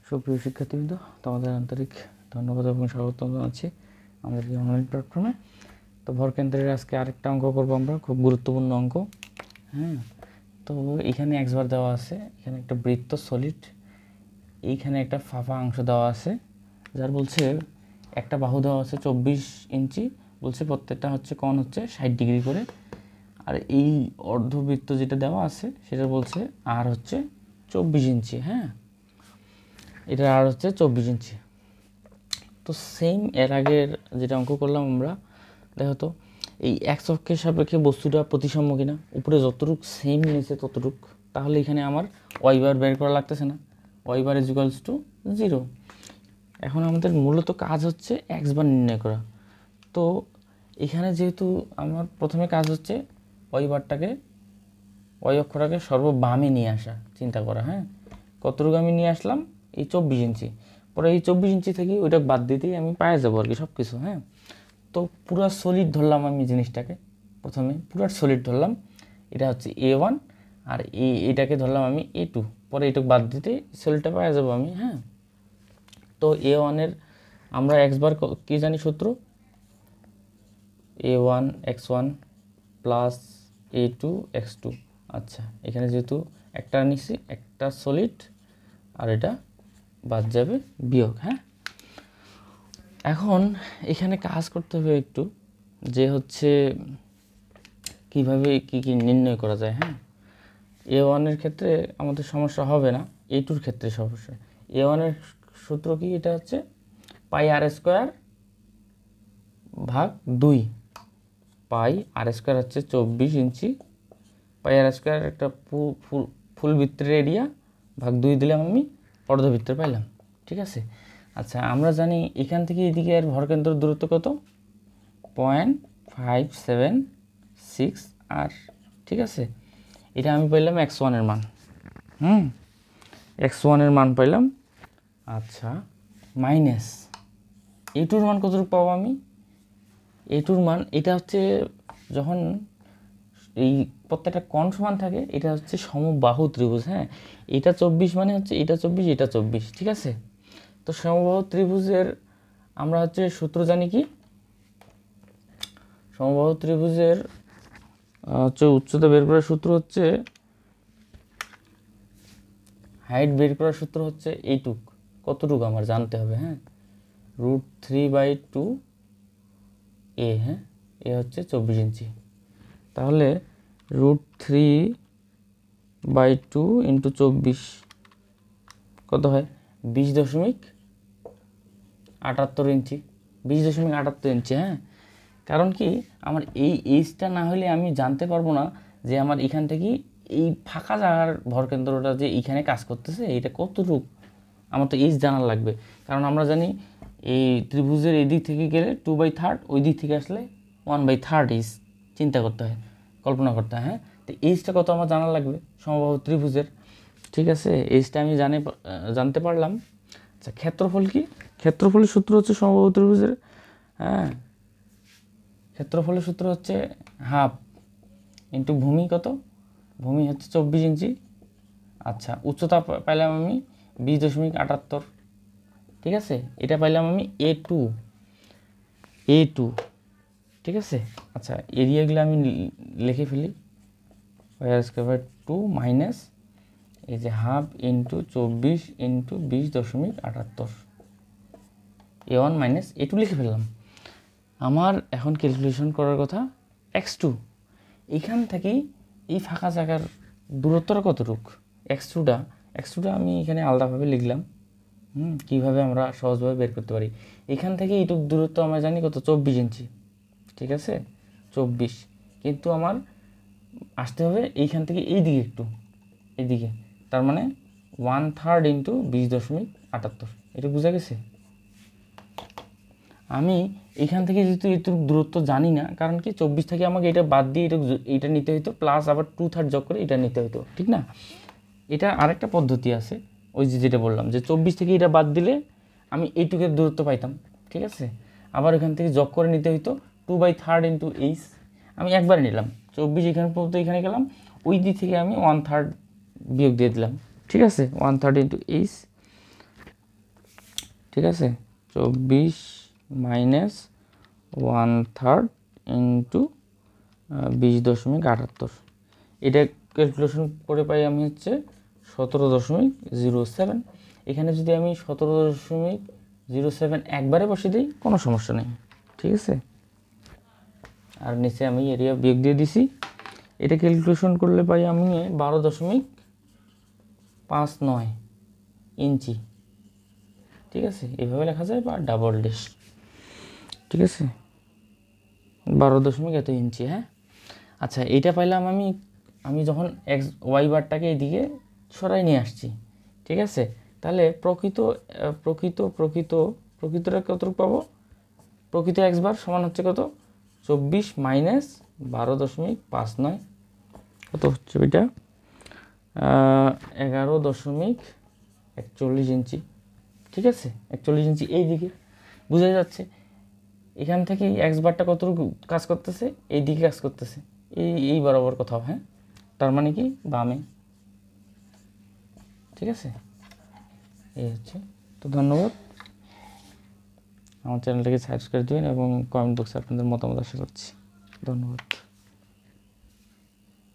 সুপ্রিয় শিক্ষার্থীবৃন্দ, তোমাদের আন্তরিক ধন্যবাদ এবং স্বাগত জানাচ্ছি আমাদের এই অনলাইন প্ল্যাটফর্মে। তো ভরকেন্দ্রের আজকে আরেকটা অঙ্ক করবো আমরা, খুব গুরুত্বপূর্ণ অঙ্ক। তো এখানে এক্স বার দেওয়া আছে, এখানে একটা বৃত্ত সলিড, এইখানে একটা ফাঁপা অংশ দেওয়া আছে, যার বলছে একটা বাহু দেওয়া আছে 24 ইঞ্চি, বলছে প্রত্যেকটা হচ্ছে কোণ হচ্ছে 60 ডিগ্রি করে। আর এই অর্ধবৃত্ত যেটা দেওয়া আছে সেটা বলছে আর হচ্ছে 24 ইঞ্চি। এটা আর হচ্ছে 24 ইঞ্চি। তো সেম এর আগের যেটা অঙ্ক করলাম আমরা, দেখো তো এই এক্স অক্ষের সাপেক্ষে বস্তুটা প্রতিসম কিনা, উপরে যতটুক সেম নিচে ততটুক, তাহলে এখানে আমার ওয়াই বার বের করা লাগতেছে না, y bar is equals to 0। এখন আমাদের মূলত কাজ হচ্ছে এক্স বার নির্ণয় করা। তো এখানে যেহেতু আমার প্রথমে কাজ হচ্ছে ওয়াই বারটাকে, ওয়াই অক্ষটাকে সর্ববামে নিয়ে আসা, চিন্তা করা। কতটুকু আমি নিয়ে আসলাম, এই 24 ইঞ্চি। পরে এই 24 ইঞ্চি থেকে ওইটা বাদ দিতেই আমি পায়ে যাবো আর কি সব কিছু। তো পুরো সলিড ধরলাম আমি জিনিসটাকে, প্রথমে পুরো সলিড ধরলাম, এটা হচ্ছে A1, আর এটাকে ধরলাম আমি A2, পরে এটুকু বাদ দিতে সলিডটা পায়ে যাবো আমি। তো A1-এর আমরা এক্সবার কি জানি সূত্র, A1 x1 plus A2 x2। আচ্ছা, এখানে যেহেতু একটা নিচ্ছি, একটা সলিড আর এটা বাদ যাবে বিয়োগ। এখন এখানে কাজ করতে হবে একটু, যে হচ্ছে কিভাবে কি কি নির্ণয় করা যায়। A1-এর ক্ষেত্রে আমাদের সমস্যা হবে না, A2-র ক্ষেত্রে সমস্যা। A1-এর সূত্র কি, এটা হচ্ছে পাই আর স্কোয়ার ভাগ 2। পাই আর স্কোয়ার হচ্ছে 24 ইঞ্চি, পাই আর স্কোয়ার একটা ফুল বৃত্তের এরিয়া ভাগ 2 দিলাম আমি, অর্ধবৃত্তের পাইলাম। ঠিক আছে। আচ্ছা, আমরা জানি এখান থেকে এদিকে আর ভরকেন্দ্রের দূরত্ব কত, 0.576 আর। ঠিক আছে, এটা আমি পাইলাম x1-এর মান। x1-এর মান পাইলাম। আচ্ছা, মাইনাস A2-র মান কতটুকু পাবো আমি, A2-র মান, এটা হচ্ছে যখন এই প্রত্যেকটা কোণ সমান থাকে, এটা হচ্ছে সমবাহু ত্রিভুজ। এটা 24 মানে হচ্ছে এটা 24, এটা 24। ঠিক আছে। তো সমবাহু ত্রিভুজের আমরা হচ্ছে সূত্র জানি কি, সমবাহু ত্রিভুজের হচ্ছে উচ্চতা বের করার সূত্র হচ্ছে, হাইট বের করার সূত্র হচ্ছে এইটুক, কতটুকু আমার জানতে হবে। √3/2 এ। এ হচ্ছে 24 ইঞ্চি, তাহলে √3/2 ইন্টু 24 কত হয়, 20.78 ইঞ্চি। 20.78 ইঞ্চি। কারণ কি, আমার এই এইচটা না হলে আমি জানতে পারবো না যে আমার এখান থেকে এই ফাঁকা জায়গার ভরকেন্দ্রটা যে এইখানে কাজ করতেছে এইটা কতটুকু, আমার তো এইচ জানার লাগবে। কারণ আমরা জানি এই ত্রিভুজের এই দিক থেকে গেলে 2/3, ওই দিক থেকে আসলে 1/3 এইচ চিন্তা করতে হয়, কল্পনা করতে হয়। তো এইচটা কত আমার জানার লাগবে সমবাহু ত্রিভুজের। ঠিক আছে, এইচটা আমি জানতে পারলাম। আচ্ছা, ক্ষেত্রফল কি, ক্ষেত্রফলের সূত্র হচ্ছে সমবাহু ত্রিভুজের, ক্ষেত্রফলের সূত্র হচ্ছে হাফ ইন্টু ভূমি, কত, ভূমি হচ্ছে 24 ইঞ্চি। আচ্ছা, উচ্চতা পাইলাম আমি 20.78। ঠিক আছে, এটা পাইলাম আমি A2। ঠিক আছে। আচ্ছা, এরিয়াগুলো আমি লিখে ফেলি, r² মাইনাস এই যে half into 24 into 20.78, A1 minus A2 লিখে ফেললাম। আমার এখন ক্যালকুলেশন করার কথা x2, এখান থেকেই এই ফাঁকা জায়গার দূরত্বটা কতটুকু, x2টা আমি এখানে আলাদাভাবে লিখলাম। কীভাবে আমরা সহজভাবে বের করতে পারি, এখান থেকে এইটুক দূরত্ব আমরা জানি কত, 24 ইঞ্চি। ঠিক আছে, 24, কিন্তু আমার আসতে হবে এইখান থেকে এইদিকে একটু, এইদিকে, তার মানে 1/3 ইন্টু 20.78। এটা বোঝা গেছে। আমি এখান থেকে যেহেতু এইটুকু দূরত্ব জানি না, কারণ কি 24 থেকে আমাকে এটা বাদ দিয়ে এটা নিতে হতো, প্লাস আবার 2/3 যোগ করে এটা নিতে হতো। ঠিক না, এটা আরেকটা পদ্ধতি আছে, ওই যেটা বললাম যে 24 থেকে এটা বাদ দিলে আমি এইটুকের দূরত্ব পাইতাম। ঠিক আছে, আবার এখান থেকে যোগ করে নিতে হতো 2/3 ইন্টু এইচ। আমি একবার নিলাম 24 এখানে পর্যন্ত, এখানে গেলাম, ওই দিক থেকে আমি 1/3 বিয়োগ দিয়ে দিলাম। ঠিক আছে, 1/3 ইন্টু এইচ ঠিক আছে, 24 মাইনাস 1/3 ইন্টু 20.78। এটা ক্যালকুলেশন করে পাই আমি হচ্ছে 17.07। এখানে যদি আমি 17.07 একবারে বসে দিই কোনো সমস্যা নেই, ঠিক আছে। আর নিচে আমি এরিয়া বিয়োগ দিয়ে দিছি। এটা ক্যালকুলেশন করলে পাই আমি 12.59 ইঞ্চি, ঠিক আছে। এভাবে লেখা যায় বা ডাবল ড্যাশ, ঠিক আছে, 12 এত ইঞ্চি। হ্যাঁ, আচ্ছা, এইটা পাইলাম আমি যখন এক্স ওয়াই বারটাকে এইদিকে সরাই নিয়ে আসছি, ঠিক আছে। তাহলে প্রকৃতটা কতটুকু পাবো? প্রকৃত এক্স বার সমান হচ্ছে কত? 24 মাইনাস 12.59, কত হচ্ছে ওইটা? 11.41 ইঞ্চি, ঠিক আছে। 41 ইঞ্চি এই দিকে বোঝা যাচ্ছে। এখান থেকে এক্স বারটা কতটুকু কাজ করতেছে? এই দিকে কাজ করতেছে, এই বরাবর কোথাও। হ্যাঁ, তার মানে কি বামে, ঠিক আছে। এই হচ্ছে। তো ধন্যবাদ, আমার চ্যানেলটাকে সাবস্ক্রাইব দিবেন এবং কমেন্ট বক্সে আপনাদের মতামত আশা করছি। ধন্যবাদ।